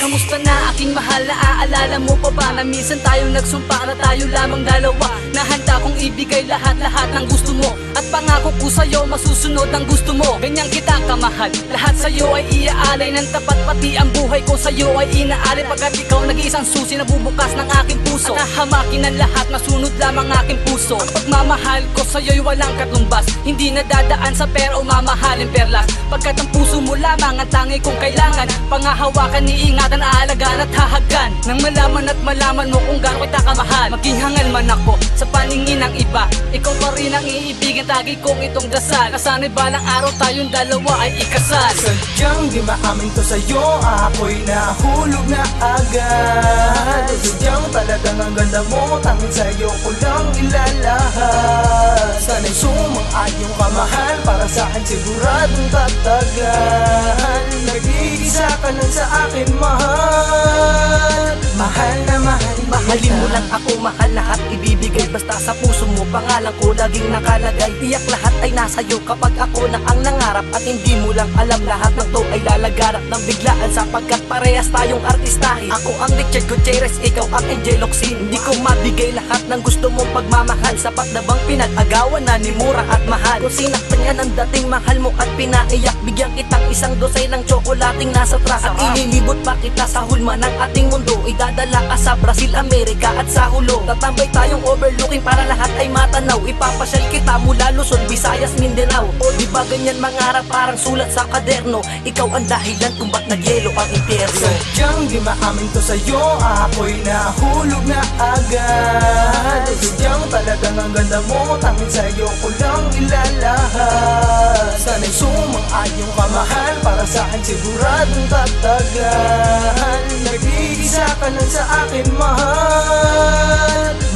kamusta na aking mahal? Naaalala mo pa ba na minsan tayong nagsumpa na tayo lamang dalawa? Na handa kong ibigay lahat-lahat ng gusto mo, at pangako ko sa'yo masusunod ang gusto mo. Ganyan kita kamahal, lahat sa'yo ay iaalay ng tapat, pati ang buhay ko sa'yo ay inaalay. Pagkat ikaw nag-iisang susi na bubukas ng aking puso, at hahamakin ang lahat, masunod lamang aking puso. Ang pagmamahal ko sa'yo'y walang katumbas, hindi nadadaan sa pera o mamahalin perlas. Pagkat ang puso mo lamang ang tangi kong kailangan, pangahawakan, iingatan, aalagaan at hahagkan. Nang malaman at malaman mo kung gaano kita kamahal, maging hangal man ako sa paningin ng iba, ikaw pa rin ang iibigin, tagi kong itong dasal. Kasana'y balang araw tayong dalawa ay ikasal. Sadyang di maamin to sa'yo, ako'y nahulog na agad. Sadyang talagang ang ganda mo, tanging sa'yo ko lang ilalahad. Sana'y sumang-ayong kamahal, para sa'kin siguradong tatagal. Nag-iisa ka lang sa akin, mahal. Mahal na mahal kita. Mahalin mo lang ako, mahal lahat ibibigay. Basta sa puso mo, pangalan ko laging nakalagay. Tiyak lahat ay nasa'yo kapag ako na ang nangarap, at hindi mo lang alam lahat ng to ay lalagarap ng biglaan, sapagkat parehas tayong artistahin. Ako ang Richard Gutierrez, ikaw ang Angel Locsin. Hindi ko mabigay lahat ng gusto mong pagmamahal, sapat na bang pinag-agawan na ni mura at mahal? Kung sinaktan yan ang dating mahal mo at pinaiyak, bigyan kitang isang dosay ng tsokolating nasa tras, at ililibot pa kita sa hulma ng ating mundo. Idadala ka sa Brazil, Amerika at sa Hulo. Tatambay tayong overlooking para lahat ay matanaw. Ipapasyal kita mula Luzon, Visayas, Mindanao. O di ba ganyan mangarap, parang sulat sa kaderno? Ikaw ang dahilan kung ba't nagyelo ang impyerno. Sadyang di maamin to sa'yo, ako'y nahulog na agad. Sadyang talagang ang ganda mo, tanging sa'yo ko lang ilalahad. Sana'y sumang-ayong kamahal, para sa'kin siguradong tatagal. Nag-iisa ka lang sa akin, mahal.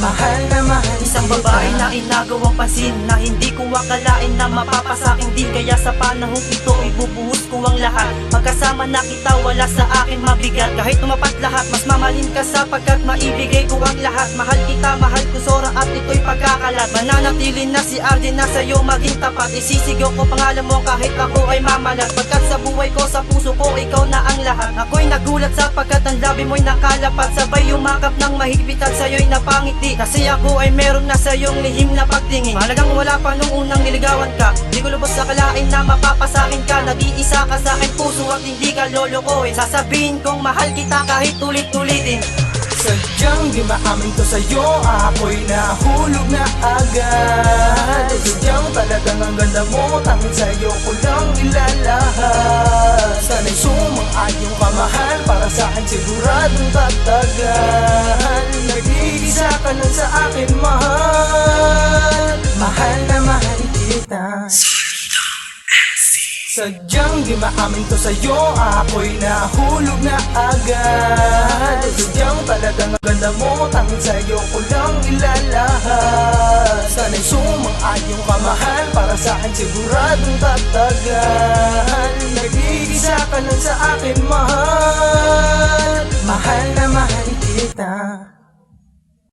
Mahal na mahal Isang babae na inagawang pansin, na hindi ko akalain na mapapasakin din. Kaya sa panahong ito ibubuhos ko ang lahat. Magkasama na kita, wala sa akin mabigat. Kahit tumapat lahat, mas mamahalin ka sapagkat maibigay ko ang lahat. Mahal kita, mahal ko Sora, at ito'y pagkakalat. Mananatili na si Arden na sa'yo maging tapat. Isisigaw ko pangalan mo kahit ako ay mamalat. Pagkat sa buhay ko, sa puso ko, ikaw na ang lahat. Ako'y nagulat sapagkat ang labi mo'y nakalapat. Sabay yumakap ng mahigpit at sa'yo'y napangiti. Kasi ako ay meron na sa'yong lihim na pagtingin. Malagang wala pa nung unang niligawan ka. Di ko lubos akalain na mapapasakin ka. Nag-iisa ka sa akin puso at hindi ka lolokohin. Sasabihin kong mahal kita kahit ulit-ulitin. Sadyang di maamin to sa'yo, ako'y nahulog na agad. Sadyang talagang ang ganda mo, tanging sa'yo ko lang ilalahad. Sana'y sumang-ayong kamahal, para sa'kin siguradong tatagal. Nag-iisa ka lang sa akin, mahal. Mahal na mahal kita. Sadyang di maamin to sa'yo, ako'y nahulog na agad. Sadyang talagang ang ganda mo, tanging sa'yo ko lang ilalahad. Sana'y sumang-ayong kamahal, para sa'kin siguradong tatagal. Nag-iisa ka lang sa akin, mahal. Mahal na mahal kita.